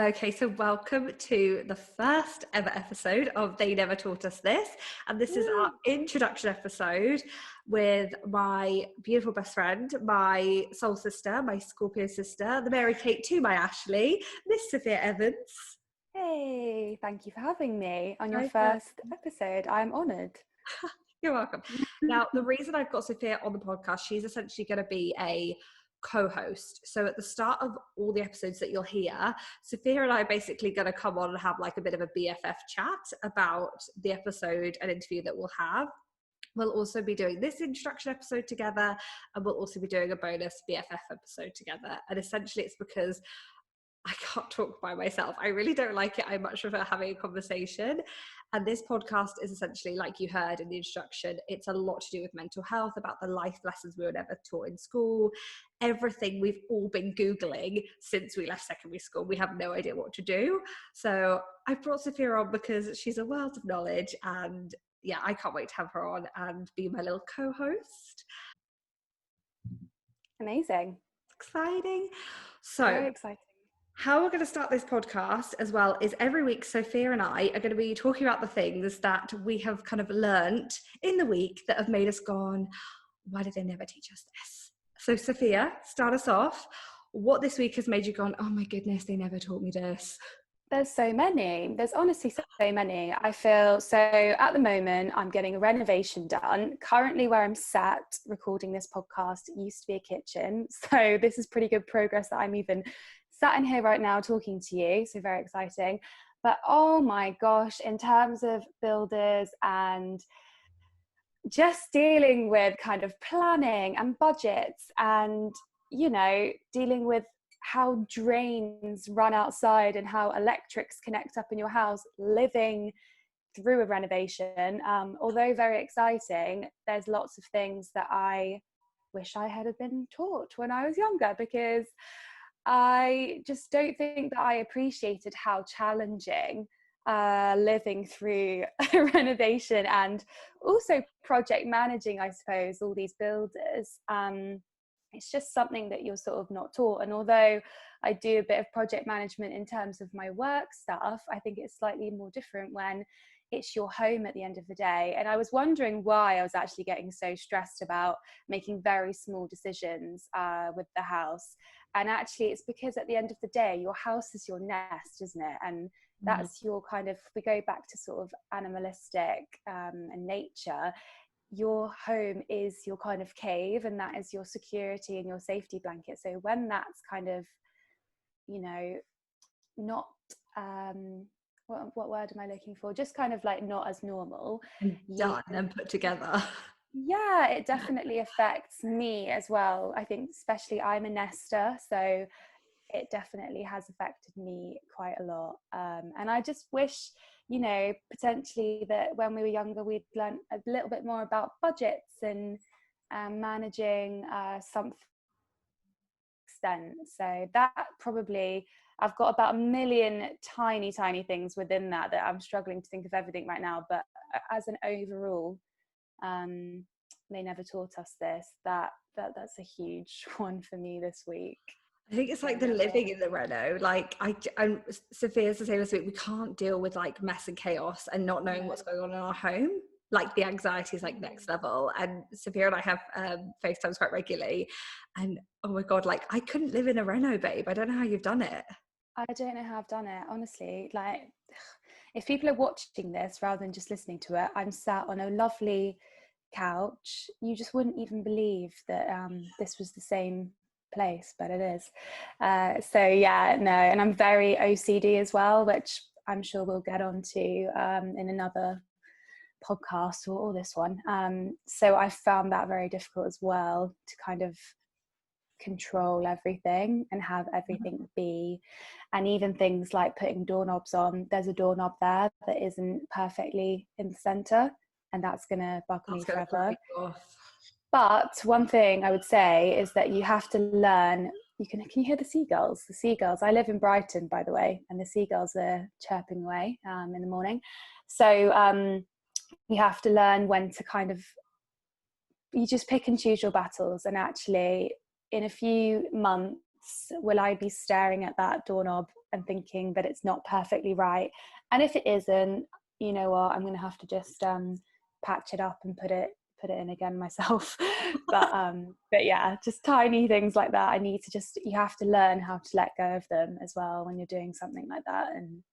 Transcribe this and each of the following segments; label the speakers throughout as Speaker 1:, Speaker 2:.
Speaker 1: Okay, so welcome to the first ever episode of They Never Taught Us This. And this is our introduction episode with my beautiful best friend, my soul sister, my Scorpio sister, the Mary Kate to my Ashley, Miss Sophia Evans.
Speaker 2: Hey, thank you for having me on your first episode. I'm honoured.
Speaker 1: You're welcome. Now, the reason I've got Sophia on the podcast, she's essentially going to be a co-host. So at the start of all the episodes that you'll hear, Sophia and I are basically going to come on and have like a bit of a BFF chat about the episode and interview that we'll have. We'll also be doing this introduction episode together, and we'll also be doing a bonus BFF episode together. And essentially it's because I can't talk by myself. I really don't like it. I much prefer having a conversation. And this podcast is essentially, like you heard in the introduction, it's a lot to do with mental health, about the life lessons we were never taught in school, everything we've all been Googling since we left secondary school. We have no idea what to do. So I brought Sophia on because she's a wealth of knowledge, and yeah, I can't wait to have her on and be my little co-host.
Speaker 2: Amazing.
Speaker 1: Exciting. So
Speaker 2: very exciting.
Speaker 1: How we're going to start this podcast as well is every week Sophia and I are going to be talking about the things that we have kind of learnt in the week that have made us gone, why did they never teach us this? So Sophia, start us off. What this week has made you gone, oh my goodness, they never taught me this?
Speaker 2: There's so many. There's honestly so many. I feel so at the moment I'm getting a renovation done. Currently where I'm sat recording this podcast, it used to be a kitchen. So this is pretty good progress that I'm even sat in here right now talking to you, so very exciting. But oh my gosh, in terms of builders and just dealing with kind of planning and budgets and, you know, dealing with how drains run outside and how electrics connect up in your house, living through a renovation, although very exciting, there's lots of things that I wish I had been taught when I was younger, because I just don't think that I appreciated how challenging living through a renovation and also project managing, I suppose, all these builders. It's just something that you're sort of not taught. And although I do a bit of project management in terms of my work stuff, I think it's slightly more different when it's your home at the end of the day. And I was wondering why I was actually getting so stressed about making very small decisions with the house. And actually it's because at the end of the day, your house is your nest, isn't it? And that's your kind of, we go back to sort of animalistic and nature, your home is your kind of cave, and that is your security and your safety blanket. So when that's kind of, you know, not what word am I looking for, just kind of like not as normal
Speaker 1: and done and put together,
Speaker 2: yeah, it definitely affects me as well. I think especially I'm a nester, so it definitely has affected me quite a lot. And I just wish, you know, potentially that when we were younger, we'd learned a little bit more about budgets and managing some extent. So that probably, I've got about a million tiny things within that I'm struggling to think of everything right now. But as an overall, they never taught us this. That's a huge one for me this week.
Speaker 1: I think it's like the living in the reno. Like I'm Sophia's the same as me. We can't deal with like mess and chaos and not knowing what's going on in our home. Like the anxiety is like next level. And Sophia and I have FaceTimes quite regularly. And oh my God, like I couldn't live in a reno, babe. I don't know how you've done it.
Speaker 2: I don't know how I've done it, honestly. Like, if people are watching this rather than just listening to it, I'm sat on a lovely couch. You just wouldn't even believe that this was the same place, but it is. So yeah, no, and I'm very OCD as well, which I'm sure we'll get onto in another podcast or this one. So I found that very difficult as well, to kind of control everything and have everything be, and even things like putting doorknobs on. There's a doorknob there that isn't perfectly in the center, and that's gonna bug me forever. But one thing I would say is that you have to learn. Can you hear the seagulls? The seagulls. I live in Brighton, by the way, and the seagulls are chirping away in the morning. So you have to learn when to kind of, you just pick and choose your battles. And actually, in a few months, will I be staring at that doorknob and thinking that it's not perfectly right? And if it isn't, you know what, I'm going to have to just patch it up and put it in again myself. but yeah, just tiny things like that. You have to learn how to let go of them as well when you're doing something like that. And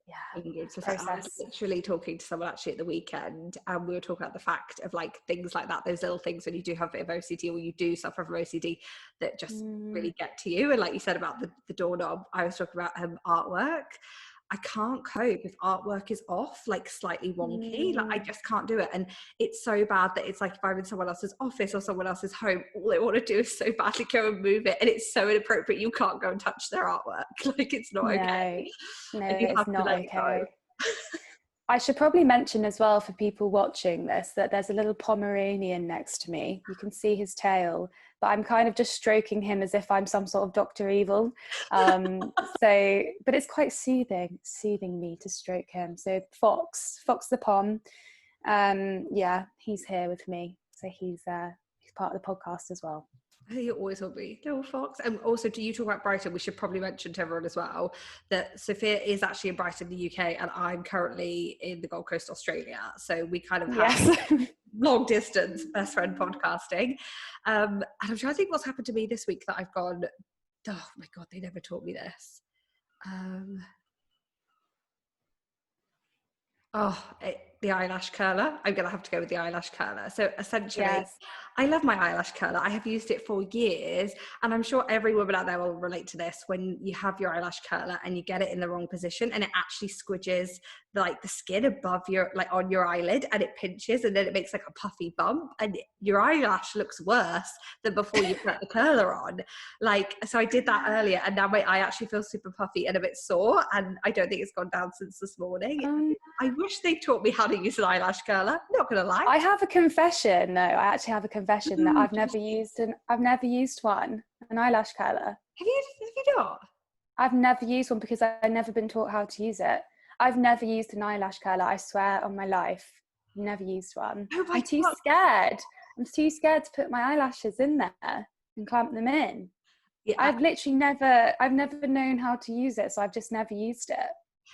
Speaker 2: yeah,
Speaker 1: I was literally talking to someone actually at the weekend, and we were talking about the fact of like things like that, those little things when you do have a bit of OCD or you do suffer from OCD that just really get to you. And like you said about the doorknob, I was talking about artwork. I can't cope if artwork is off, like slightly wonky. Like I just can't do it. And it's so bad that it's like if I'm in someone else's office or someone else's home, all they want to do is so badly go and move it. And it's so inappropriate. You can't go and touch their artwork. Like it's not okay.
Speaker 2: No,
Speaker 1: And you
Speaker 2: it's
Speaker 1: have
Speaker 2: not
Speaker 1: to let
Speaker 2: okay.
Speaker 1: go.
Speaker 2: I should probably mention as well for people watching this that there's a little Pomeranian next to me. You can see his tail, but I'm kind of just stroking him as if I'm some sort of Dr. Evil. But it's quite soothing me to stroke him. So Fox the Pom, yeah, he's here with me. So he's part of the podcast as well.
Speaker 1: You always will be little Fox. And also, do you talk about Brighton? We should probably mention to everyone as well that Sophia is actually in Brighton, the UK, and I'm currently in the Gold Coast, Australia. So we kind of have long distance best friend podcasting. And I'm trying to think what's happened to me this week that I've gone, oh my God, they never taught me this. The eyelash curler. I'm going to have to go with the eyelash curler. So essentially, I love my eyelash curler. I have used it for years, and I'm sure every woman out there will relate to this. When you have your eyelash curler and you get it in the wrong position, and it actually squidges the skin above your, like on your eyelid, and it pinches, and then it makes like a puffy bump, and your eyelash looks worse than before you put the curler on. So I did that earlier, and now my eye actually feels super puffy and a bit sore, and I don't think it's gone down since this morning. I wish they taught me how to use an eyelash curler. Not gonna lie.
Speaker 2: I have a confession. No, I actually have a confession that I've never used one, an eyelash curler.
Speaker 1: Have you not?
Speaker 2: I've never used one because I've never been taught how to use it. I've never used an eyelash curler. I swear on my life, never used one.
Speaker 1: Oh
Speaker 2: I'm too scared. I'm too scared to put my eyelashes in there and clamp them in. Yeah. I've never known how to use it, so I've just never used it.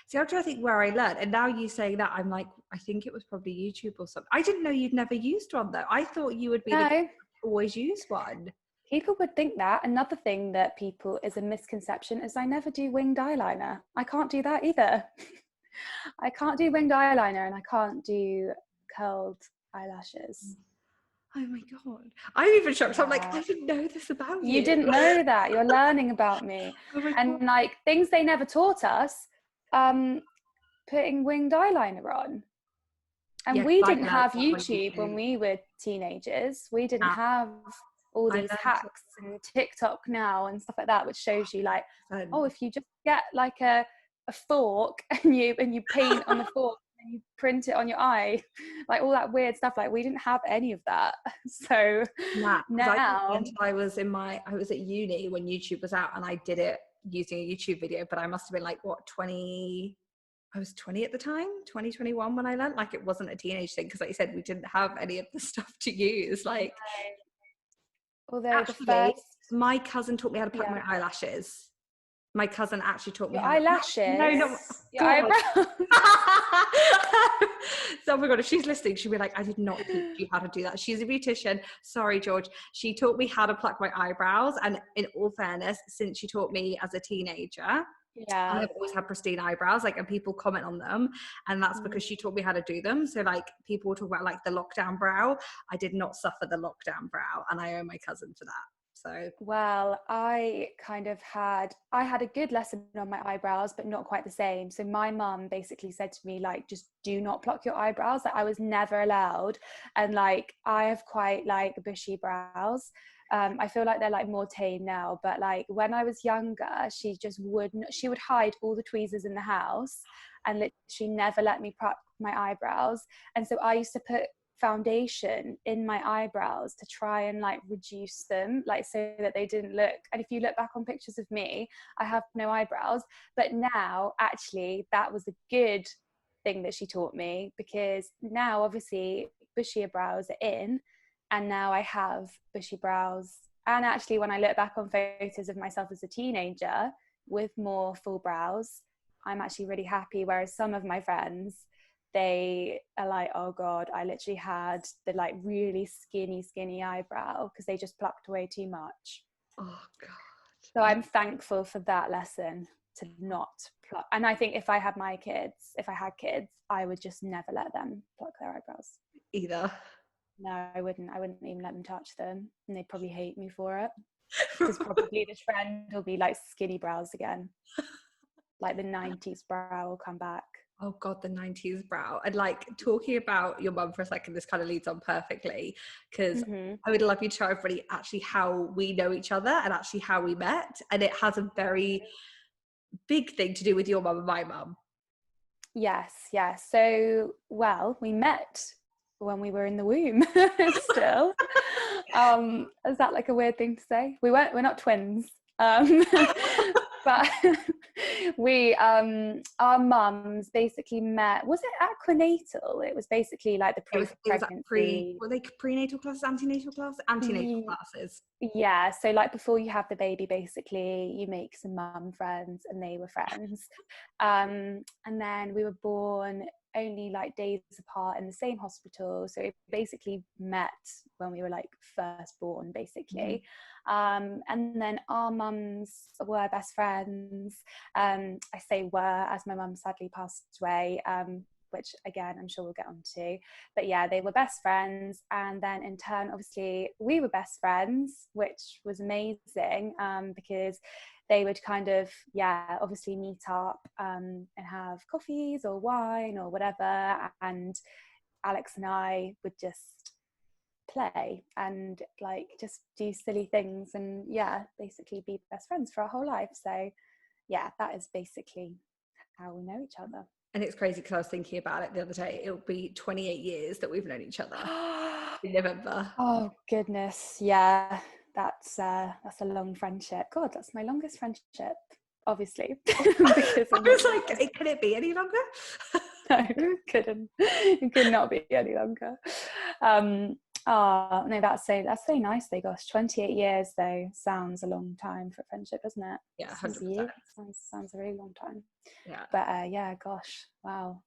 Speaker 1: See, I'm trying to think where I learned, and now you saying that, I'm like, I think it was probably YouTube or something. I didn't know you'd never used one though. I thought you would be always use one.
Speaker 2: People would think that. Another thing that is a misconception is I never do winged eyeliner. I can't do that either. I can't do winged eyeliner, and I can't do curled eyelashes.
Speaker 1: Oh my God. I'm even shocked. Yeah. I'm like, I didn't know this about you.
Speaker 2: You didn't know that. You're learning about me. And like things they never taught us, putting winged eyeliner on. And we didn't have YouTube when we were teenagers. We didn't have all these hacks and TikTok now and stuff like that, which shows you like, if you just get like a fork and you paint on the fork and you print it on your eye, like all that weird stuff. Like we didn't have any of that. So now
Speaker 1: I was at uni when YouTube was out, and I did it using a YouTube video, but I must have been like, what, 20? I was 20 at the time, 2021 when I learned. Like it wasn't a teenage thing, because like you said, we didn't have any of the stuff to use. Like,
Speaker 2: although
Speaker 1: actually, my cousin taught me how to pluck my eyelashes. My cousin actually taught me
Speaker 2: how eyelashes.
Speaker 1: No, not your eyebrows. So, oh my God, if she's listening, she'll be like, I did not teach you how to do that. She's a beautician. Sorry, George. She taught me how to pluck my eyebrows. And in all fairness, since she taught me as a teenager, I've always had pristine eyebrows, and people comment on them, and that's because she taught me how to do them. So people talk about the lockdown brow. I did not suffer the lockdown brow, and I owe my cousin for that. So
Speaker 2: I had a good lesson on my eyebrows, but not quite the same. So my mum basically said to me, just do not pluck your eyebrows. I was never allowed. And I have quite bushy brows. I feel like they're more tame now, but when I was younger, she would hide all the tweezers in the house and literally never let me pluck my eyebrows. And so I used to put foundation in my eyebrows to try and reduce them, so that they didn't look. And if you look back on pictures of me, I have no eyebrows. But now actually that was a good thing that she taught me, because now obviously bushier brows are in, and now I have bushy brows And actually, when I look back on photos of myself as a teenager with more full brows, I'm actually really happy. Whereas some of my friends, they are like, oh God, I literally had the like really skinny eyebrow because they just plucked away too much.
Speaker 1: Oh God.
Speaker 2: So I'm thankful for that lesson to not pluck. And I think if I had kids, I would just never let them pluck their eyebrows.
Speaker 1: Either.
Speaker 2: No, I wouldn't even let them touch them, and they'd probably hate me for it, because probably the trend will be like skinny brows again, like the 90s brow will come back.
Speaker 1: Oh God, the 90s brow. And like, talking about your mum for a second, this kind of leads on perfectly, because I would love you to show everybody actually how we know each other and actually how we met, and it has a very big thing to do with your mum and my mum.
Speaker 2: Yes. So, well, we met when we were in the womb still. Is that like a weird thing to say? We're not twins. But we our mums basically met. Was it at prenatal? It was basically like the pre-pregnancy.
Speaker 1: Were they prenatal classes, antenatal classes? Antenatal classes.
Speaker 2: Yeah, so like before you have the baby, basically you make some mum friends, and they were friends. And then we were born only like days apart in the same hospital, so we basically met when we were like first born, basically. And then our mums were best friends. I say were, as my mum sadly passed away, which again I'm sure we'll get onto. But yeah, they were best friends, and then in turn obviously we were best friends, which was amazing, because they would kind of obviously meet up and have coffees or wine or whatever, and Alex and I would just play and like just do silly things and basically be best friends for our whole life. So yeah, that is basically how we know each other.
Speaker 1: And it's crazy because I was thinking about it the other day. It'll be 28 years that we've known each other in November.
Speaker 2: Oh goodness, yeah, that's a long friendship. God, that's my longest friendship, obviously.
Speaker 1: Because I was like, can it be any longer?
Speaker 2: No, it could not be any longer. Oh no, that's so nice though. Gosh, 28 years though sounds a long time for a friendship, doesn't it?
Speaker 1: Yeah, 100%.
Speaker 2: Sounds a really long time.
Speaker 1: Yeah.
Speaker 2: But gosh, wow.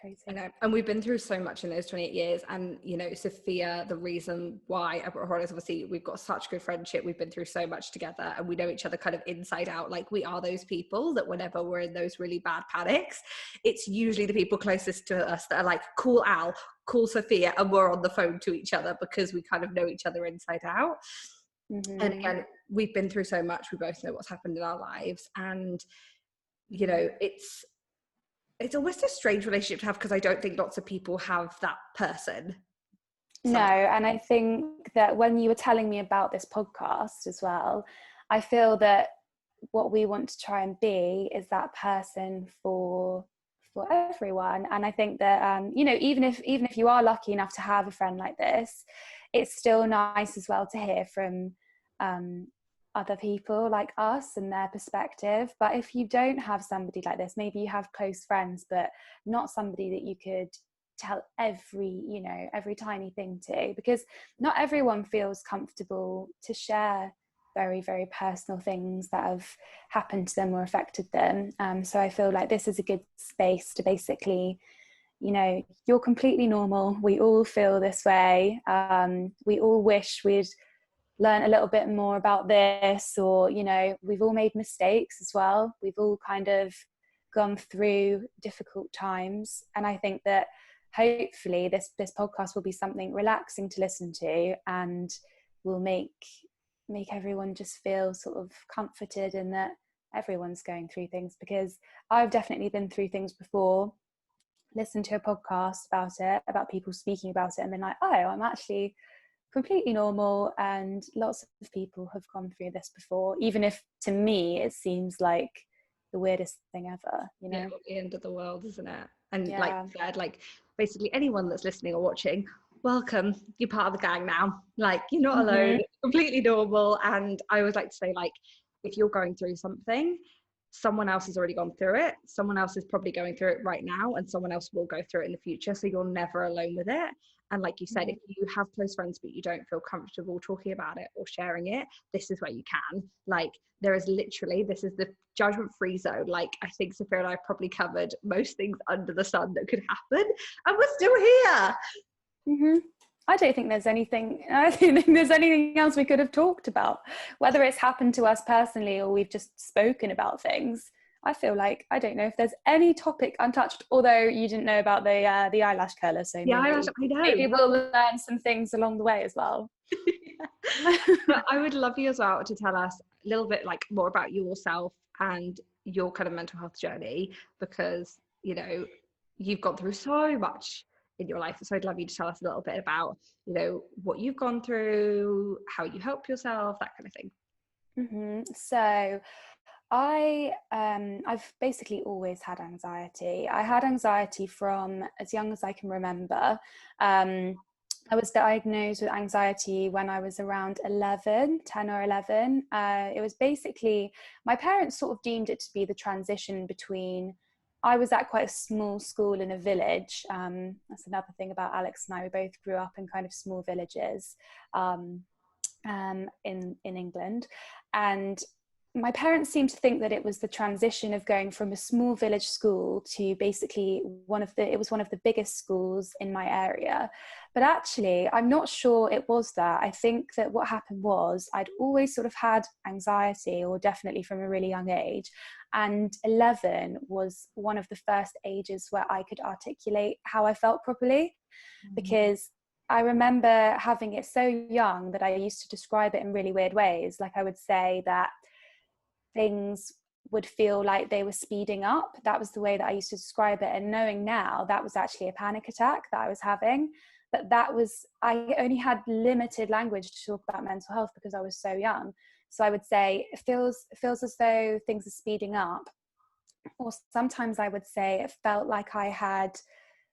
Speaker 2: Crazy.
Speaker 1: I know. And we've been through so much in those 28 years. And, you know, Sophia, the reason why I brought her on is obviously we've got such good friendship. We've been through so much together, and we know each other kind of inside out. Like, we are those people that whenever we're in those really bad panics, it's usually the people closest to us that are like, call Al, call Sophia, and we're on the phone to each other because we kind of know each other inside out. And again, we've been through so much. We both know what's happened in our lives. And, you know, it's almost a strange relationship to have, because I don't think lots of people have that person.
Speaker 2: No, and I think that when you were telling me about this podcast as well, I feel that what we want to try and be is that person for everyone. And I think that you know, even if you are lucky enough to have a friend like this, it's still nice as well to hear from other people like us and their perspective. But if you don't have somebody like this, maybe you have close friends but not somebody that you could tell every tiny thing to, because not everyone feels comfortable to share very, very personal things that have happened to them or affected them. So I feel like this is a good space to basically, you know, you're completely normal, we all feel this way, we all wish we'd learn a little bit more about this, or, you know, we've all made mistakes as well, we've all kind of gone through difficult times. And I think that hopefully this podcast will be something relaxing to listen to, and will make everyone just feel sort of comforted in that everyone's going through things, because I've definitely been through things before, listened to a podcast about it, about people speaking about it, and been like, oh, I'm actually completely normal, and lots of people have gone through this before, even if to me it seems like the weirdest thing ever, you know.
Speaker 1: The end of the world, isn't it? And like you said, like basically anyone that's listening or watching, welcome, you're part of the gang now. Like, you're not alone, it's completely normal. And I always like to say, like, if you're going through something, someone else has already gone through it, someone else is probably going through it right now, and someone else will go through it in the future, so you're never alone with it. And like you said, if you have close friends but you don't feel comfortable talking about it or sharing it, this is where you can. Like, there is literally, this is the judgment free zone. Like, I think Sophia and I probably covered most things under the sun that could happen, and we're still here.
Speaker 2: Mm-hmm. I don't think there's anything, I don't think there's anything else we could have talked about, whether it's happened to us personally or we've just spoken about things. I feel like, I don't know if there's any topic untouched, although you didn't know about the eyelash curler, so
Speaker 1: Yeah, I know.
Speaker 2: maybe we'll learn some things along the way as well.
Speaker 1: But I would love you as well to tell us a little bit like more about yourself and your kind of mental health journey, because, you know, you've gone through so much in your life. So I'd love you to tell us a little bit about, you know, what you've gone through, how you help yourself, that kind of thing.
Speaker 2: Mm-hmm. So I've basically always had anxiety. I had anxiety from as young as I can remember. I was diagnosed with anxiety when I was around 10 or 11. It was basically, my parents sort of deemed it to be the transition between, I was at quite a small school in a village. That's another thing about Alex and I. We both grew up in kind of small villages in England. And my parents seemed to think that it was the transition of going from a small village school to basically it was one of the biggest schools in my area. But actually, I'm not sure it was that. I think that what happened was I'd always sort of had anxiety, or definitely from a really young age. And 11 was one of the first ages where I could articulate how I felt properly, because I remember having it so young that I used to describe it in really weird ways. Like, I would say that things would feel like they were speeding up. That was the way that I used to describe it. And knowing now, that was actually a panic attack that I was having. But I only had limited language to talk about mental health because I was so young. So I would say it feels as though things are speeding up. Or sometimes I would say it felt like I had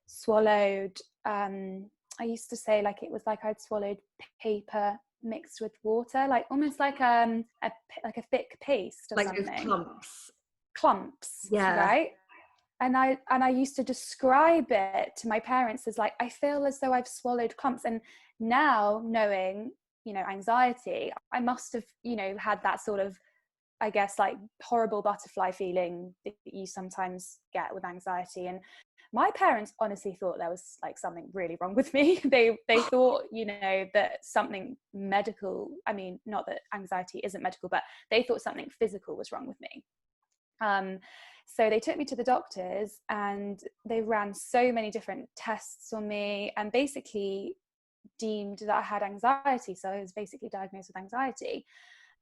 Speaker 2: swallowed, I used to say like it was like I'd swallowed paper mixed with water, like almost like a thick paste or
Speaker 1: Like
Speaker 2: something.
Speaker 1: those
Speaker 2: Clumps,
Speaker 1: yeah.
Speaker 2: right? And I used to describe it to my parents as like, I feel as though I've swallowed clumps. And now, knowing, you know, anxiety, I must have, you know, had that sort of, I guess, like horrible butterfly feeling that you sometimes get with anxiety. And my parents honestly thought there was like something really wrong with me. They thought, you know, that something medical, I mean, not that anxiety isn't medical, but they thought something physical was wrong with me. So they took me to the doctors and they ran so many different tests on me and basically deemed that I had anxiety. So I was basically diagnosed with anxiety.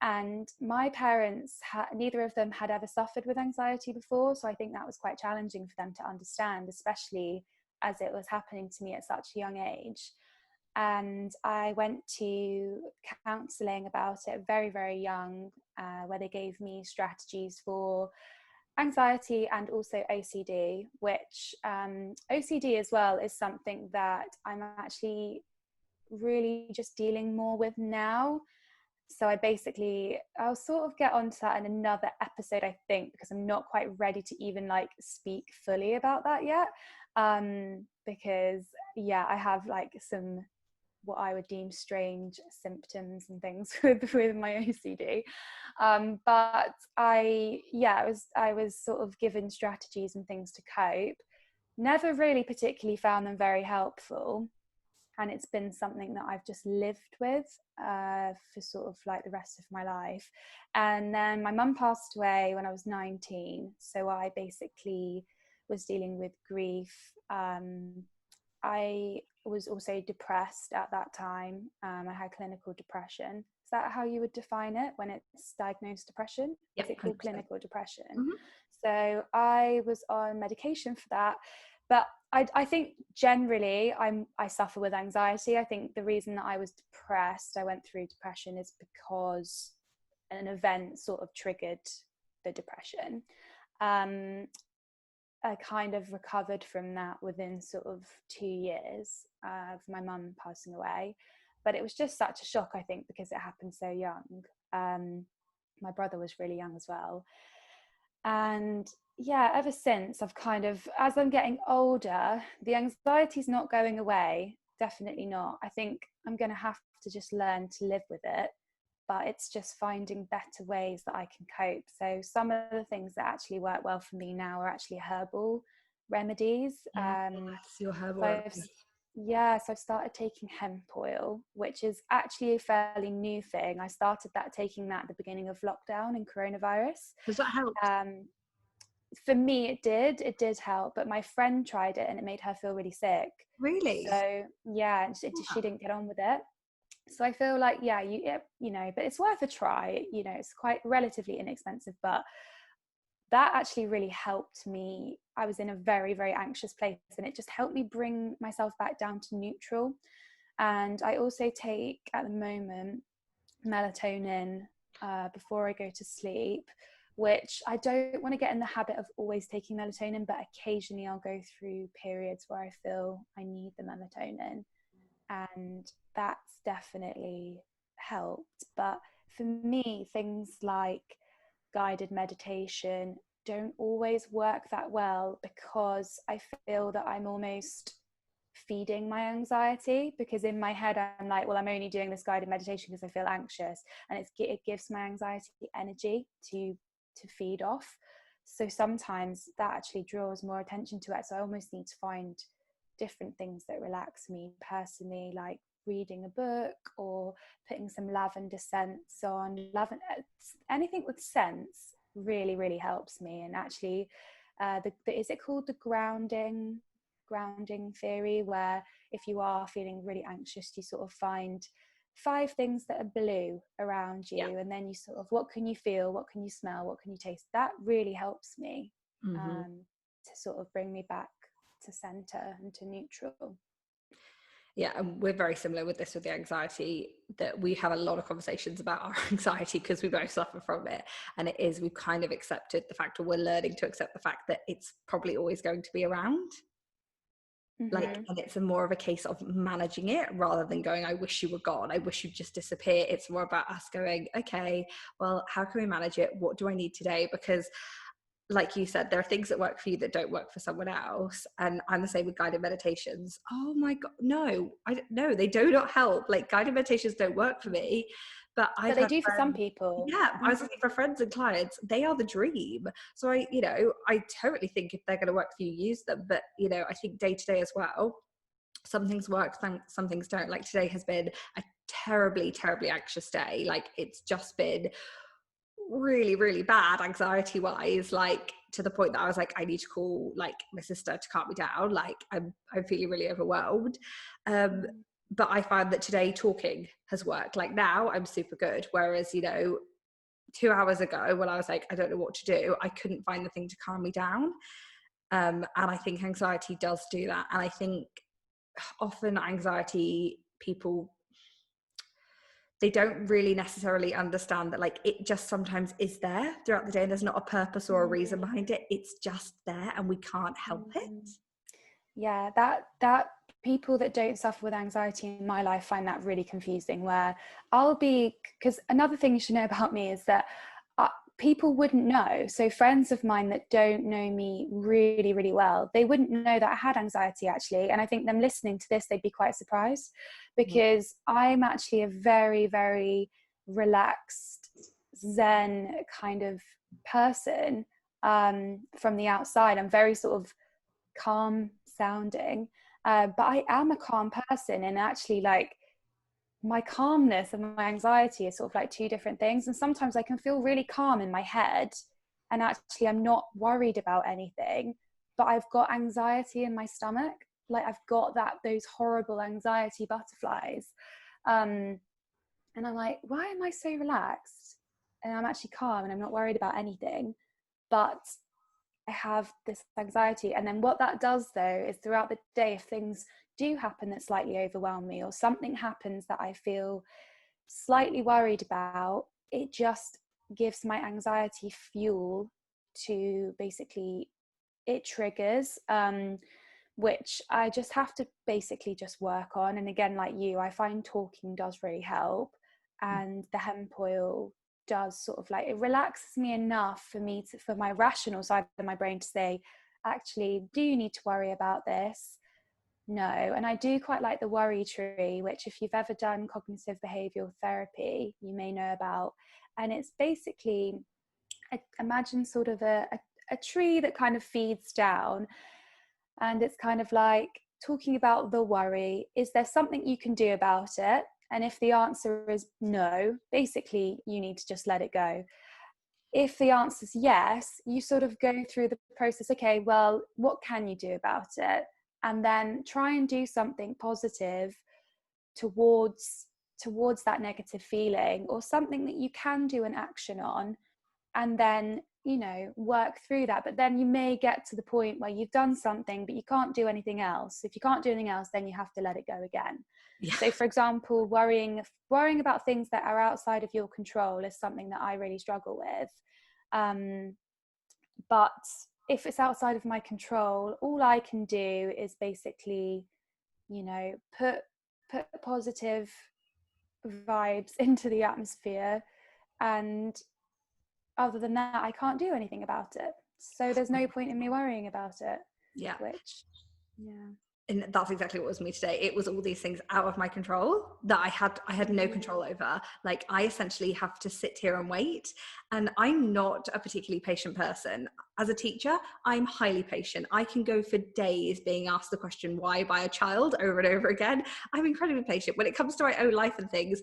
Speaker 2: And my parents, neither of them had ever suffered with anxiety before. So I think that was quite challenging for them to understand, especially as it was happening to me at such a young age. And I went to counselling about it very, very young, where they gave me strategies for anxiety and also OCD, which OCD as well is something that I'm actually really just dealing more with now. So I'll sort of get onto that in another episode, I think, because I'm not quite ready to even like speak fully about that yet. Because yeah, I have like some what I would deem strange symptoms and things with my OCD. But I was sort of given strategies and things to cope. Never really particularly found them very helpful. And it's been something that I've just lived with for sort of like the rest of my life. And then my mum passed away when I was 19. So I basically was dealing with grief. I was also depressed at that time. I had clinical depression. Is that how you would define it when it's diagnosed depression?
Speaker 1: Yep,
Speaker 2: Is it called
Speaker 1: 100%.
Speaker 2: clinical depression?
Speaker 1: Mm-hmm.
Speaker 2: So I was on medication for that. But I think generally I suffer with anxiety. I think the reason that I was depressed, I went through depression, is because an event sort of triggered the depression. I kind of recovered from that within sort of 2 years of my mum passing away. But it was just such a shock, I think, because it happened so young. My brother was really young as well. And yeah, ever since I've kind of, as I'm getting older, the anxiety's not going away. Definitely not. I think I'm going to have to just learn to live with it, but it's just finding better ways that I can cope. So some of the things that actually work well for me now are actually herbal remedies.
Speaker 1: Yes, your herbal
Speaker 2: So
Speaker 1: remedies.
Speaker 2: yeah, so I've started taking hemp oil, which is actually a fairly new thing. I started taking that at the beginning of lockdown and coronavirus.
Speaker 1: Does that help?
Speaker 2: Um, for me, it did help, but my friend tried it and it made her feel really sick.
Speaker 1: Really?
Speaker 2: So yeah, she didn't get on with it. So I feel like, yeah, you know, but it's worth a try. You know, it's quite relatively inexpensive, but that actually really helped me. I was in a very, very anxious place and it just helped me bring myself back down to neutral. And I also take at the moment melatonin before I go to sleep, which I don't want to get in the habit of always taking melatonin, but occasionally I'll go through periods where I feel I need the melatonin. And that's definitely helped. But for me, things like guided meditation don't always work that well because I feel that I'm almost feeding my anxiety, because in my head I'm like, well, I'm only doing this guided meditation because I feel anxious, and it gives my anxiety energy to feed off. So sometimes that actually draws more attention to it, so I almost need to find different things that relax me personally, like reading a book or putting some lavender scents on. Lavender, anything with scents really, really helps me. And actually is it called the grounding theory, where if you are feeling really anxious, you sort of find 5 things that are blue around
Speaker 1: Yeah.
Speaker 2: you, and then you sort of, what can you feel, what can you smell, what can you taste? That really helps me
Speaker 1: Mm-hmm.
Speaker 2: to sort of bring me back to center and to neutral.
Speaker 1: Yeah, and we're very similar with this, with the anxiety, that we have a lot of conversations about our anxiety because we both suffer from it. And it is, we've kind of accepted the fact, or we're learning to accept the fact that it's probably always going to be around. Like,
Speaker 2: Mm-hmm.
Speaker 1: and it's more of a case of managing it rather than going, I wish you were gone, I wish you'd just disappear. It's more about us going, okay, well, how can we manage it? What do I need today? Because like you said, there are things that work for you that don't work for someone else. And I'm the same with guided meditations. Oh my God, no, no, they do not help. Like, guided meditations don't work for me, but I've
Speaker 2: But they
Speaker 1: had
Speaker 2: do for some
Speaker 1: friends.
Speaker 2: people.
Speaker 1: Yeah, I was
Speaker 2: Mm-hmm.
Speaker 1: looking for friends and clients. They are the dream. So I totally think if they're going to work for you, use them. But, I think day to day as well, some things work, some things don't. Like, today has been a terribly, terribly anxious day. Like, it's just been really, really bad anxiety wise, like to the point that I was like, I need to call like my sister to calm me down. Like, I'm feeling really overwhelmed. But I find that today talking has worked. Like, now I'm super good. Whereas, 2 hours ago when I was like, I don't know what to do, I couldn't find the thing to calm me down. And I think anxiety does do that. And I think often anxiety people, they don't really necessarily understand that, like, it just sometimes is there throughout the day and there's not a purpose or a reason behind it. It's just there and we can't help it.
Speaker 2: Mm-hmm. Yeah, that people that don't suffer with anxiety in my life find that really confusing, where because another thing you should know about me is that people wouldn't know. So friends of mine that don't know me really, really well, they wouldn't know that I had anxiety actually. And I think them listening to this, they'd be quite surprised, because I'm actually a very, very relaxed, zen kind of person. From the outside, I'm very sort of calm sounding, but I am a calm person, and actually, like, my calmness and my anxiety are sort of like two different things. And sometimes I can feel really calm in my head and actually I'm not worried about anything, but I've got anxiety in my stomach. Like, I've got those horrible anxiety butterflies, and I'm like, why am I so relaxed and I'm actually calm and I'm not worried about anything, but I have this anxiety. And then what that does though is, throughout the day, if things do happen that slightly overwhelm me, or something happens that I feel slightly worried about, it just gives my anxiety fuel to basically, it triggers, which I just have to basically just work on. And again, like you, I find talking does really help. And the hemp oil does sort of like, it relaxes me enough for me to, for my rational side of my brain to say, actually, do you need to worry about this? No. And I do quite like the worry tree, which if you've ever done cognitive behavioral therapy, you may know about. And it's basically, imagine sort of a tree that kind of feeds down, and it's kind of like talking about the worry. Is there something you can do about it? And if the answer is no, basically you need to just let it go. If the answer is yes, you sort of go through the process. Okay, well, what can you do about it? And then try and do something positive towards that negative feeling, or something that you can do an action on, and then, you know, work through that. But then you may get to the point where you've done something but you can't do anything else. If you can't do anything else, then you have to let it go again.
Speaker 1: Yeah.
Speaker 2: So for example, worrying about things that are outside of your control is something that I really struggle with. But if it's outside of my control, all I can do is basically, you know, put positive vibes into the atmosphere, and other than that, I can't do anything about it. So there's no point in me worrying about it.
Speaker 1: Yeah.
Speaker 2: Which, yeah.
Speaker 1: And that's exactly what was me today. It was all these things out of my control that I had no control over. Like, I essentially have to sit here and wait. And I'm not a particularly patient person. As a teacher, I'm highly patient. I can go for days being asked the question why by a child over and over again. I'm incredibly patient. When it comes to my own life and things,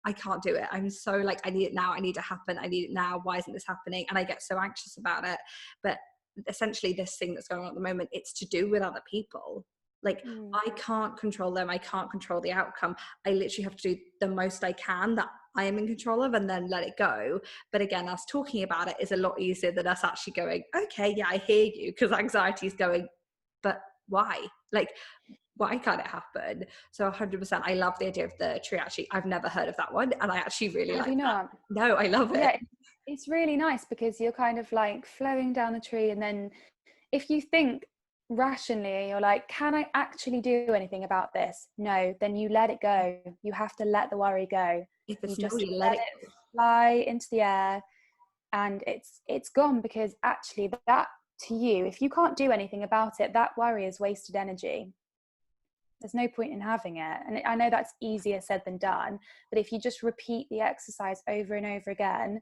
Speaker 1: I can't do it. I'm so like, I need it now. I need it to happen. I need it now. Why isn't this happening? And I get so anxious about it. But essentially this thing that's going on at the moment, it's to do with other people. Like, I can't control them. I can't control the outcome. I literally have to do the most I can that I am in control of, and then let it go. But again, us talking about it is a lot easier than us actually going, okay, yeah, I hear you. Because anxiety is going, but why? Like, why can't it happen? So 100%, I love the idea of the tree. Actually, I've never heard of that one, and I actually really
Speaker 2: Have
Speaker 1: like
Speaker 2: you
Speaker 1: that.
Speaker 2: not?
Speaker 1: No, I love it.
Speaker 2: Yeah, it's really nice because you're kind of like flowing down the tree, and then if you think rationally, you're like, can I actually do anything about this? No, then you let it go. You have to let the worry go.
Speaker 1: If
Speaker 2: You
Speaker 1: it's no,
Speaker 2: just
Speaker 1: you let
Speaker 2: let
Speaker 1: it
Speaker 2: it
Speaker 1: go.
Speaker 2: fly into the air, and it's gone. Because actually, that, to you, if you can't do anything about it, that worry is wasted energy. There's no point in having it. And I know that's easier said than done, but if you just repeat the exercise over and over again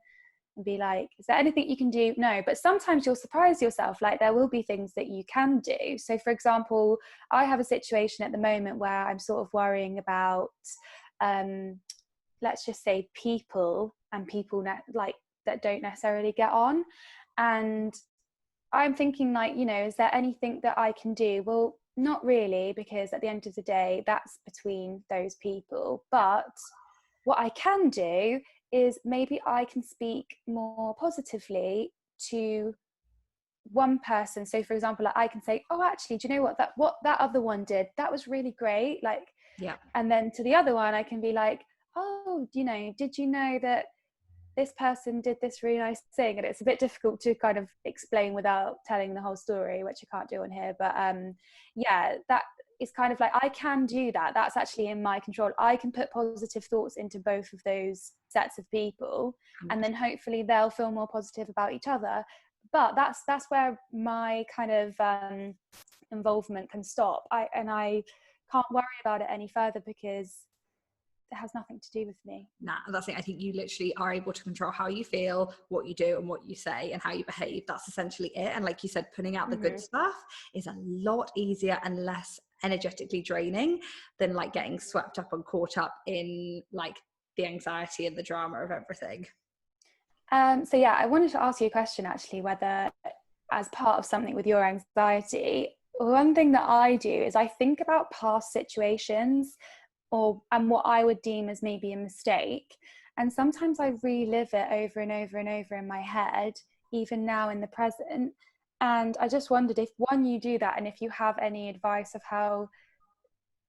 Speaker 2: and be like, is there anything you can do? No. But sometimes you'll surprise yourself. Like, there will be things that you can do. So for example, I have a situation at the moment where I'm sort of worrying about, let's just say, people like that don't necessarily get on. And I'm thinking, like, you know, is there anything that I can do? Well, not really, because at the end of the day, that's between those people. But what I can do is maybe I can speak more positively to one person. So for example, like, I can say, oh, actually, do you know what that other one did, that was really great. Like,
Speaker 1: Yeah.
Speaker 2: and then to the other one, I can be like, oh, you know, did you know that this person did this really nice thing? And it's a bit difficult to kind of explain without telling the whole story, which I can't do on here. But yeah, that is kind of like, I can do that. That's actually in my control. I can put positive thoughts into both of those sets of people, and then hopefully they'll feel more positive about each other. But that's where my kind of involvement can stop. I can't worry about it any further because it has nothing to do with me.
Speaker 1: Nah, that's it. I think you literally are able to control how you feel, what you do, and what you say, and how you behave. That's essentially it. And like you said, putting out the good stuff is a lot easier and less energetically draining than like getting swept up and caught up in like the anxiety and the drama of everything.
Speaker 2: So yeah, I wanted to ask you a question actually, whether as part of something with your anxiety, one thing that I do is I think about past situations and what I would deem as maybe a mistake. And sometimes I relive it over and over and over in my head, even now in the present. And I just wondered if, one, you do that, and if you have any advice of how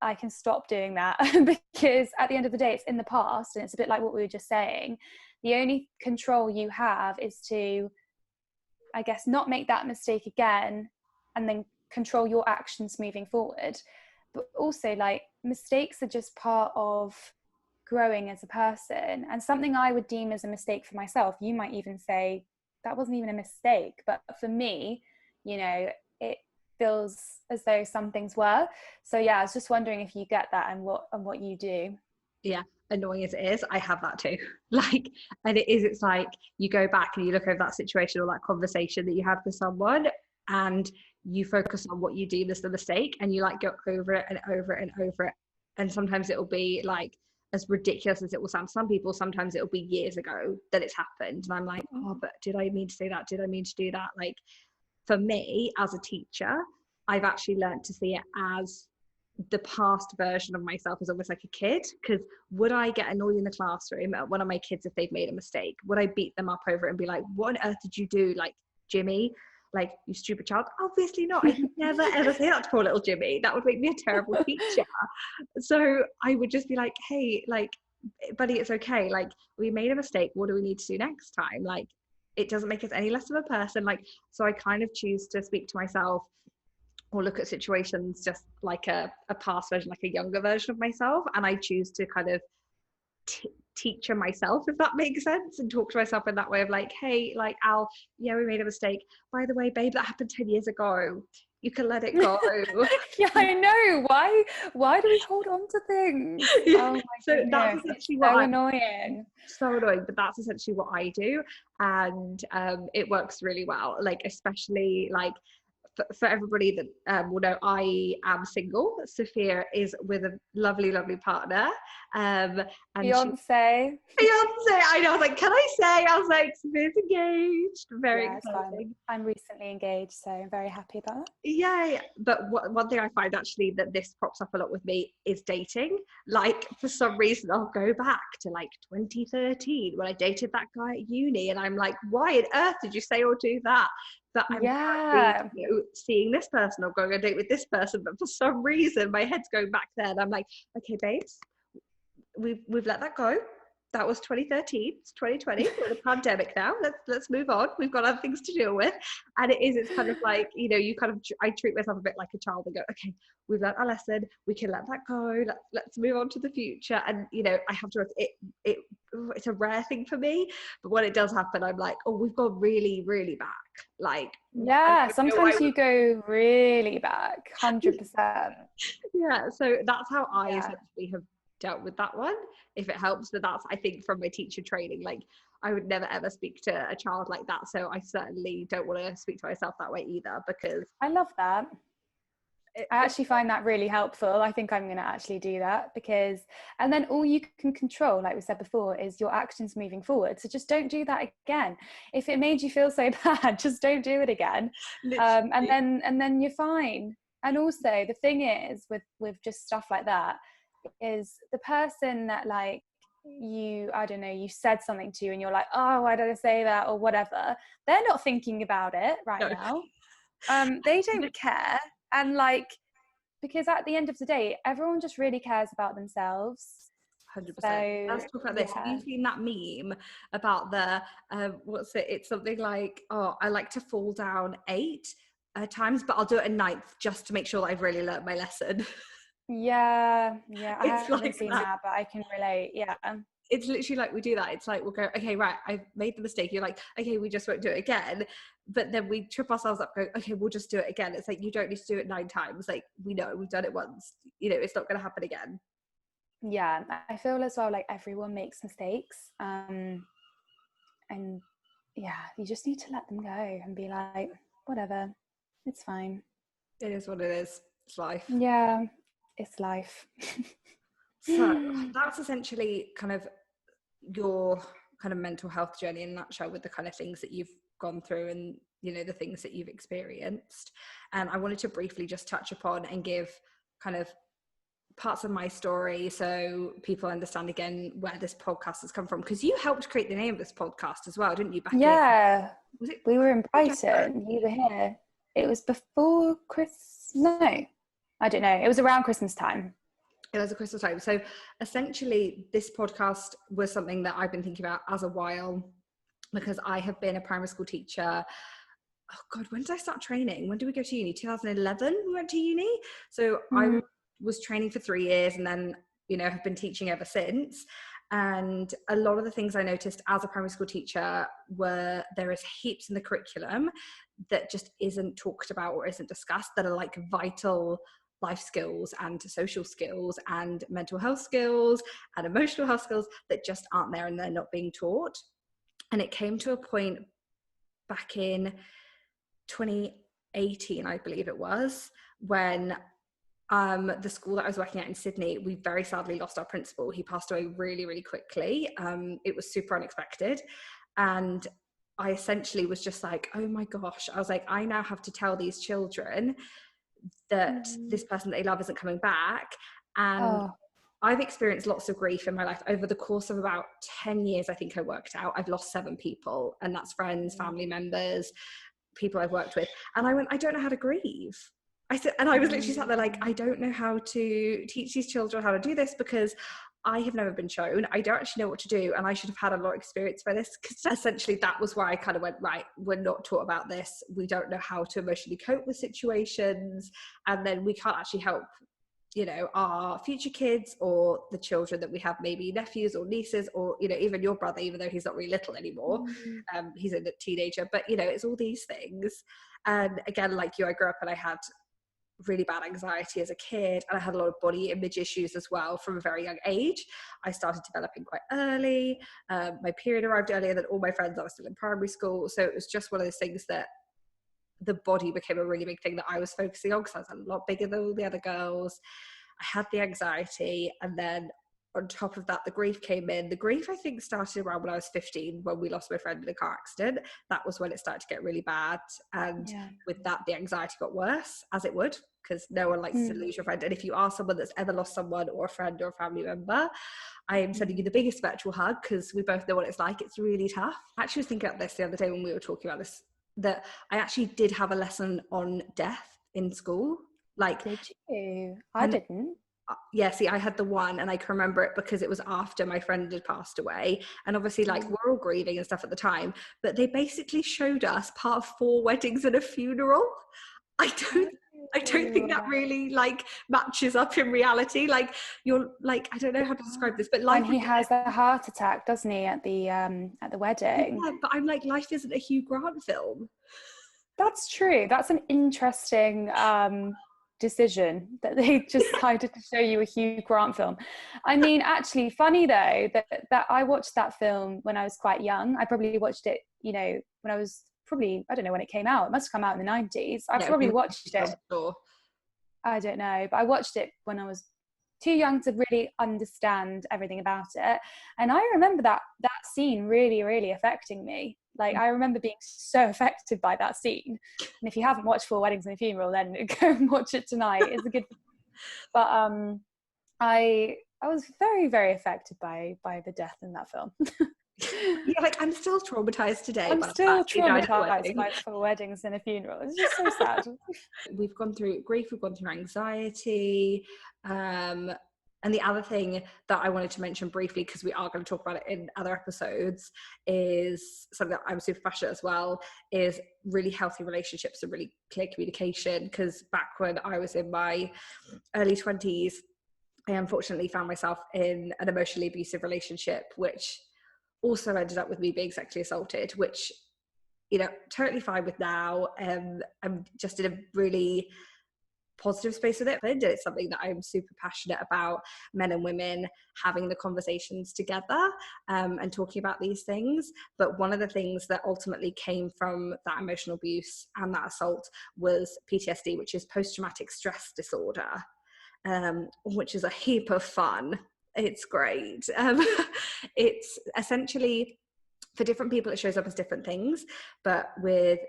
Speaker 2: I can stop doing that. Because at the end of the day, it's in the past, and it's a bit like what we were just saying. The only control you have is to, I guess, not make that mistake again, and then control your actions moving forward. But also, like, mistakes are just part of growing as a person. And something I would deem as a mistake for myself, you might even say that wasn't even a mistake, but for me, you know, it feels as though some things were. So yeah, I was just wondering if you get that and what you do.
Speaker 1: Yeah, annoying as it is, I have that too. Like, and it's like you go back and you look over that situation or that conversation that you had with someone, and you focus on what you deem as the mistake, and you like go over it and over it and over it. And sometimes it'll be like, as ridiculous as it will sound to some people, sometimes it'll be years ago that it's happened. And I'm like, oh, but did I mean to say that? Did I mean to do that? Like, for me as a teacher, I've actually learned to see it as the past version of myself as almost like a kid. Because would I get annoyed in the classroom at one of my kids if they've made a mistake? Would I beat them up over it and be like, what on earth did you do? Like, Jimmy, like, you stupid child? Obviously not. I could never ever say that to poor little Jimmy. That would make me a terrible teacher. So I would just be like, hey, like, buddy, it's okay. Like, we made a mistake. What do we need to do next time? Like, it doesn't make us any less of a person. Like, so I kind of choose to speak to myself or look at situations just like a past version, like a younger version of myself. And I choose to kind of teacher myself, if that makes sense, and talk to myself in that way of like, hey, like, Al, yeah, we made a mistake. By the way, babe, that happened 10 years ago. You can let it go.
Speaker 2: Yeah, I know. Why do we hold on to things?
Speaker 1: Yeah.
Speaker 2: Oh my
Speaker 1: So
Speaker 2: goodness.
Speaker 1: that's essentially
Speaker 2: So annoying.
Speaker 1: So annoying, but that's essentially what I do. And it works really well, like, especially like for everybody that will know, I am single. Sophia is with a lovely partner, and
Speaker 2: Beyonce.
Speaker 1: I know, I was like, can I say? I was like, Sophia's engaged. Very
Speaker 2: Yeah,
Speaker 1: exciting.
Speaker 2: I'm recently engaged, so I'm very happy about that.
Speaker 1: Yay. But one thing I find actually that this pops up a lot with me is dating. Like, for some reason, I'll go back to like 2013 when I dated that guy at uni, and I'm like, why on earth did you say or do that? But I'm currently, seeing this person or going on a date with this person, but for some reason my head's going back there, and I'm like, okay, babes, we've let that go. That was 2013. It's 2020. We're in a pandemic now. Let's move on. We've got other things to deal with. And it's kind of like, you know, I treat myself a bit like a child and go, okay, we've learned our lesson. We can let that go. Let's move on to the future. And, you know, I have to, it's a rare thing for me. But when it does happen, I'm like, oh, we've gone really, really back. Like,
Speaker 2: yeah, sometimes you go really back, 100%.
Speaker 1: Yeah. So that's how I essentially have dealt with that one, if it helps. But that's, I think, from my teacher training, like, I would never ever speak to a child like that, so I certainly don't want to speak to myself that way either, because
Speaker 2: I love that. I actually find that really helpful. I think I'm going to actually do that, because, and then all you can control, like we said before, is your actions moving forward. So just don't do that again. If it made you feel so bad, just don't do it again. And then you're fine. And also the thing is with just stuff like that, is the person that, like, I don't know, you said something to and you're like, oh, why did I say that, or whatever, they're not thinking about it now. They don't care. And like, because at the end of the day, everyone just really cares about themselves.
Speaker 1: 100%. So, let's talk about this. Have you seen that meme about the it's something like, oh, I like to fall down 8 times, but I'll do it a 9th just to make sure that I've really learned my lesson.
Speaker 2: Yeah, I haven't
Speaker 1: like
Speaker 2: seen that, but I can relate. Yeah,
Speaker 1: it's literally like we do that. It's like, we'll go, okay, right, I've made the mistake. You're like, okay, we just won't do it again. But then we trip ourselves up going, okay, we'll just do it again. It's like, you don't need to do it 9 times. Like, we know we've done it once, you know, it's not going to happen again.
Speaker 2: Yeah, I feel as well like everyone makes mistakes, and yeah, you just need to let them go and be like, whatever, it's fine.
Speaker 1: It is what it is. It's life.
Speaker 2: Yeah, it's life.
Speaker 1: So that's essentially kind of your kind of mental health journey in a nutshell, with the kind of things that you've gone through and, you know, the things that you've experienced. And I wanted to briefly just touch upon and give kind of parts of my story so people understand again where this podcast has come from, because you helped create the name of this podcast as well, didn't you?
Speaker 2: We were in Brighton, you were here. It was before no, I don't know, it was around Christmas time.
Speaker 1: It was a Christmas time. So essentially this podcast was something that I've been thinking about as a while, because I have been a primary school teacher. Oh God, when did I start training? When did we go to uni? 2011 we went to uni. So I was training for 3 years, and then have been teaching ever since. And a lot of the things I noticed as a primary school teacher were there is heaps in the curriculum that just isn't talked about or isn't discussed, that are like vital life skills and social skills and mental health skills and emotional health skills that just aren't there, and they're not being taught. And it came to a point back in 2018, I believe it was, when the school that I was working at in Sydney, we very sadly lost our principal. He passed away really, really quickly. It was super unexpected. And I essentially was just like, oh my gosh, I was like, I now have to tell these children that this person that they love isn't coming back. And I've experienced lots of grief in my life over the course of about 10 years. I think I worked out, I've lost 7 people, and that's friends, family members, people I've worked with. And I went, I don't know how to grieve. I said, and I was literally sat there like, I don't know how to teach these children how to do this, because I have never been shown. I don't actually know what to do, and I should have had a lot of experience by this, because essentially that was where I kind of went, right, we're not taught about this. We don't know how to emotionally cope with situations, and then we can't actually help, our future kids or the children that we have, maybe nephews or nieces, or, even your brother, even though he's not really little anymore. He's a teenager, but, it's all these things. And again, like you, I grew up and I had really bad anxiety as a kid, and I had a lot of body image issues as well from a very young age. I started developing quite early. My period arrived earlier than all my friends. I was still in primary school, so it was just one of those things that the body became a really big thing that I was focusing on, because I was a lot bigger than all the other girls. I had the anxiety, and then on top of that, the grief came in. The grief, I think, started around when I was 15, when we lost my friend in a car accident. That was when it started to get really bad. And with that, the anxiety got worse, as it would, because no one likes to lose your friend. And if you are someone that's ever lost someone, or a friend or a family member, I am sending you the biggest virtual hug, because we both know what it's like. It's really tough. I actually was thinking about this the other day when we were talking about this, that I actually did have a lesson on death in school. Like,
Speaker 2: did you? I didn't.
Speaker 1: Yeah, see, I had the one, and I can remember it because it was after my friend had passed away, and obviously like we're all grieving and stuff at the time, but they basically showed us part of 4 weddings and a funeral. I don't think that really like matches up in reality. Like, you're like, I don't know how to describe this, but life,
Speaker 2: and he has a heart attack, doesn't he, at the wedding?
Speaker 1: Yeah, but I'm like, life isn't a Hugh Grant film.
Speaker 2: That's true. That's an interesting decision that they decided to show you a Hugh Grant film. I mean, actually, funny though that I watched that film when I was quite young. I probably watched it, when I was probably, I don't know when it came out. It must have come out in the 90s. I probably watched it. I don't know, but I watched it when I was too young to really understand everything about it. And I remember that scene really, really affecting me. Like, I remember being so affected by that scene. And if you haven't watched 4 Weddings and a Funeral, then go and watch it tonight. It's a good. But I was very, very affected by the death in that film.
Speaker 1: Yeah, like, I'm still traumatized today.
Speaker 2: I'm still traumatized by 4 Weddings and a Funeral. It's just so sad.
Speaker 1: We've gone through grief, we've gone through anxiety. And the other thing that I wanted to mention briefly, because we are going to talk about it in other episodes, is something that I'm super passionate as well, is really healthy relationships and really clear communication. Because back when I was in my early 20s, I unfortunately found myself in an emotionally abusive relationship, which also ended up with me being sexually assaulted, which, totally fine with now. I'm just in a really positive space with it, and it's something that I'm super passionate about, men and women having the conversations together and talking about these things. But one of the things that ultimately came from that emotional abuse and that assault was PTSD, which is post-traumatic stress disorder, which is a heap of fun. It's great. It's essentially, for different people it shows up as different things, but with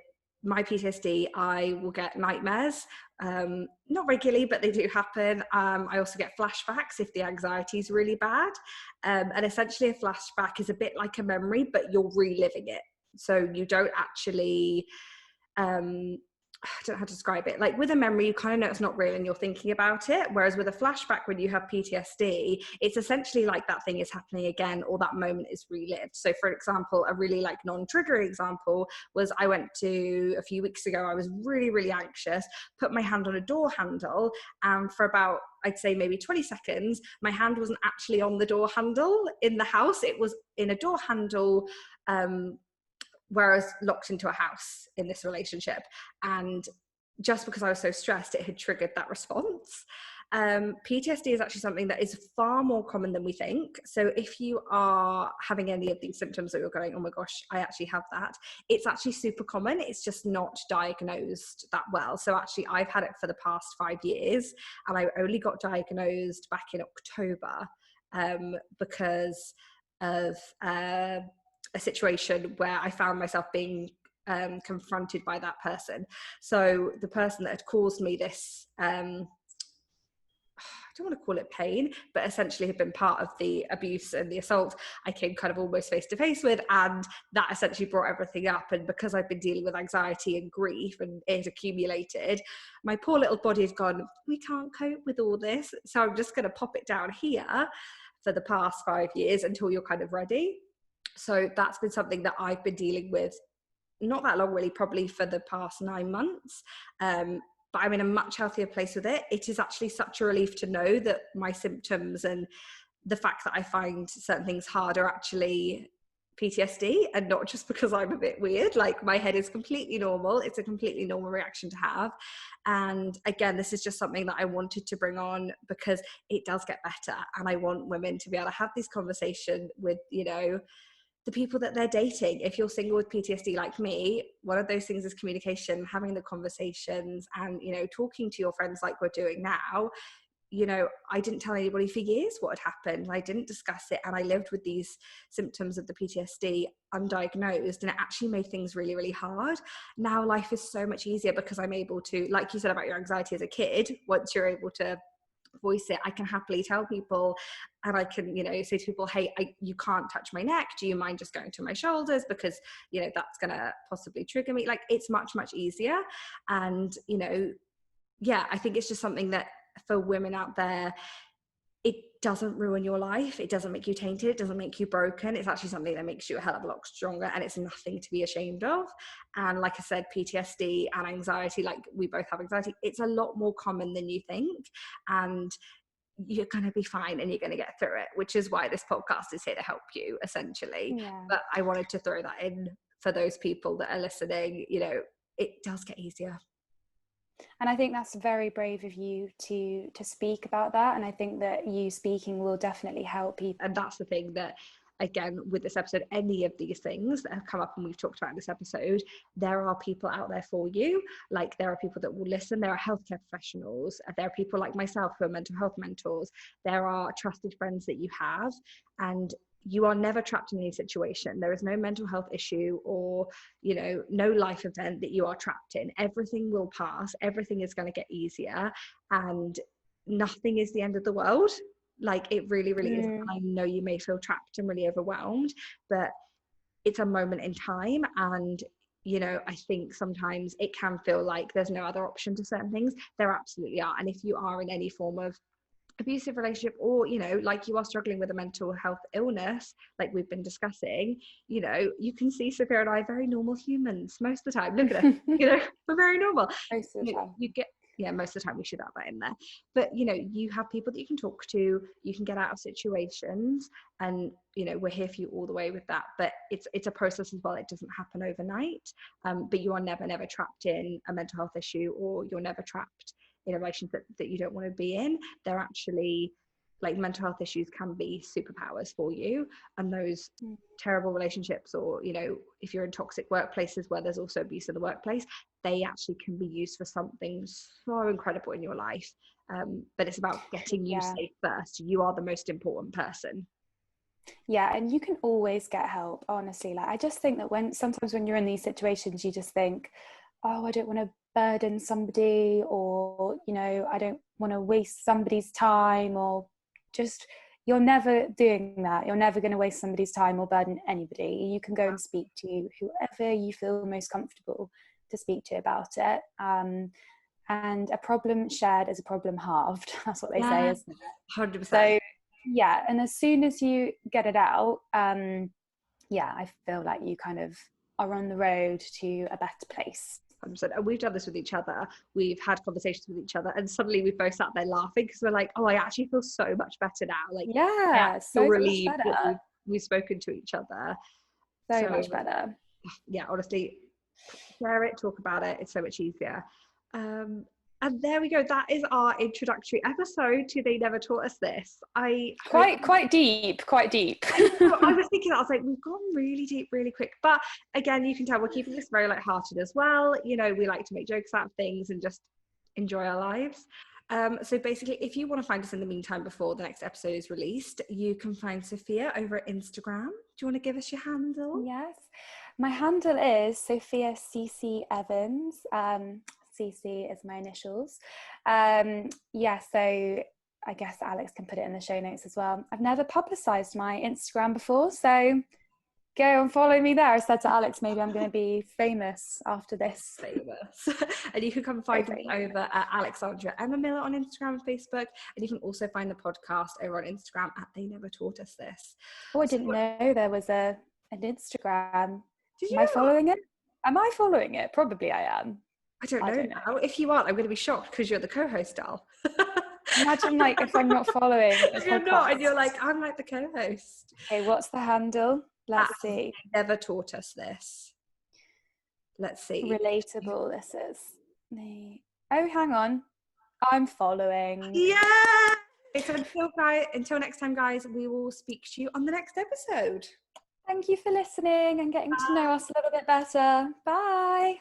Speaker 1: my PTSD, I will get nightmares, not regularly, but they do happen. I also get flashbacks if the anxiety is really bad. And essentially a flashback is a bit like a memory, but you're reliving it. So you don't actually I don't know how to describe it. Like with a memory, you kind of know it's not real and you're thinking about it. Whereas with a flashback, when you have PTSD, it's essentially like that thing is happening again or that moment is relived. So for example, a really like non-trigger example was I went to a few weeks ago, I was really, really anxious, put my hand on a door handle, and for about, I'd say maybe 20 seconds, my hand wasn't actually on the door handle in the house. It was in a door handle, where I was locked into a house in this relationship. And just because I was so stressed, it had triggered that response. PTSD is actually something that is far more common than we think. So if you are having any of these symptoms that you're going, oh my gosh, I actually have that, it's actually super common. It's just not diagnosed that well. So actually I've had it for the past 5 years, and I only got diagnosed back in October, because of a situation where I found myself being confronted by that person. So the person that had caused me this, I don't want to call it pain, but essentially had been part of the abuse and the assault, I came kind of almost face to face with, and that essentially brought everything up. And because I've been dealing with anxiety and grief and it had accumulated, my poor little body has gone, we can't cope with all this, so I'm just going to pop it down here for the past 5 years until you're kind of ready. So that's been something that I've been dealing with not that long, really, probably for the past 9 months. But I'm in a much healthier place with it. It is actually such a relief to know that my symptoms and the fact that I find certain things hard are actually PTSD, and not just because I'm a bit weird. Like my head is completely normal. It's a completely normal reaction to have. And again, this is just something that I wanted to bring on because it does get better. And I want women to be able to have this conversation with, you know, the people that they're dating. If you're single with PTSD like me, one of those things is communication, having the conversations, and, you know, talking to your friends like we're doing now. You know, I didn't tell anybody for years what had happened. I didn't discuss it, and I lived with these symptoms of the PTSD undiagnosed, and it actually made things really, really hard. Now life is so much easier because I'm able to, like you said about your anxiety as a kid, once you're able to voice it, I can happily tell people, and I can, you know, say to people, hey, you can't touch my neck, do you mind just going to my shoulders, because, you know, that's gonna possibly trigger me. Like, it's much, much easier. And, you know, yeah, I think it's just something that for women out there, it doesn't ruin your life, it doesn't make you tainted, it doesn't make you broken. It's actually something that makes you a hell of a lot stronger, and it's nothing to be ashamed of. And like I said, PTSD and anxiety, like we both have anxiety, it's a lot more common than you think, and you're going to be fine and you're going to get through it, which is why this podcast is here to help you, essentially.
Speaker 2: Yeah.
Speaker 1: But I wanted to throw that in for those people that are listening. You know, it does get easier.
Speaker 2: And I think that's very brave of you to speak about that. And I think that you speaking will definitely help people.
Speaker 1: And that's the thing that, again, with this episode, any of these things that have come up and we've talked about in this episode, there are people out there for you. Like, there are people that will listen. There are healthcare professionals. There are people like myself who are mental health mentors. There are trusted friends that you have, and you are never trapped in any situation. There is no mental health issue or, you know, no life event that you are trapped in. Everything will pass. Everything is going to get easier, and nothing is the end of the world. Like, it really, really is. I know you may feel trapped and really overwhelmed, but it's a moment in time. And, you know, I think sometimes it can feel like there's no other option to certain things. There absolutely are. And if you are in any form of abusive relationship, or, you know, like you are struggling with a mental health illness like we've been discussing, you know, you can see Sophia and I very normal humans most of the time. Look at us, you know, we're very normal.
Speaker 2: Most of the time.
Speaker 1: You get, yeah, most of the time, we should have that in there. But, you know, you have people that you can talk to, you can get out of situations, and, you know, we're here for you all the way with that. But it's a process as well. It doesn't happen overnight. But you are never trapped in a mental health issue, or you're never trapped in a relationship that you don't want to be in. They're actually, like, mental health issues can be superpowers for you. And those terrible relationships, or, you know, if you're in toxic workplaces where there's also abuse in the workplace, they actually can be used for something so incredible in your life. But it's about getting you safe first. You are the most important person.
Speaker 2: Yeah, and you can always get help, honestly. Like, I just think that sometimes when you're in these situations, you just think, oh, I don't want to burden somebody, or, you know, I don't want to waste somebody's time, or just, you're never doing that. You're never going to waste somebody's time or burden anybody. You can go and speak to whoever you feel most comfortable. to speak to about it. And a problem shared is a problem halved. That's what they say, isn't it?
Speaker 1: 100%.
Speaker 2: So yeah, and as soon as you get it out, I feel like you kind of are on the road to a better place.
Speaker 1: 100%. And we've done this with each other. We've had conversations with each other, and suddenly we've both sat there laughing because we're like, oh, I actually feel so much better now. Like,
Speaker 2: yeah,
Speaker 1: so
Speaker 2: so
Speaker 1: relieved
Speaker 2: much better.
Speaker 1: that we've spoken to each other.
Speaker 2: So much better.
Speaker 1: Yeah, honestly, share it, talk about it. It's so much easier. And there we go. That is our introductory episode to They Never Taught Us This.
Speaker 2: Quite deep.
Speaker 1: I was thinking, I was like, we've gone really deep really quick. But again, you can tell we're keeping this very lighthearted as well. You know, we like to make jokes out of things and just enjoy our lives. So basically, if you want to find us in the meantime before the next episode is released, you can find Sophia over at Instagram. Do you want to give us your handle?
Speaker 2: Yes. My handle is Sophia CC Evans. CC is my initials. So I guess Alex can put it in the show notes as well. I've never publicised my Instagram before, so go and follow me there. I said to Alex, maybe I'm going to be famous after this.
Speaker 1: Famous. And you can come find me over at Alexandra and Miller on Instagram and Facebook. And you can also find the podcast over on Instagram at They Never Taught Us This.
Speaker 2: Oh, I didn't know there was an Instagram.
Speaker 1: Did you
Speaker 2: Am I following it? Am I following it? Probably I am.
Speaker 1: I don't know now. If you aren't, I'm going to be shocked because you're the co-host, Al.
Speaker 2: Imagine like if I'm not following.
Speaker 1: If you're not, and you're like, I'm like the co-host.
Speaker 2: Okay, what's the handle? Let's see.
Speaker 1: Never taught us this. Let's see.
Speaker 2: Relatable. This is me. Oh, hang on. I'm following.
Speaker 1: Yeah. So until next time, guys, we will speak to you on the next episode.
Speaker 2: Thank you for listening and getting to know us a little bit better. Bye.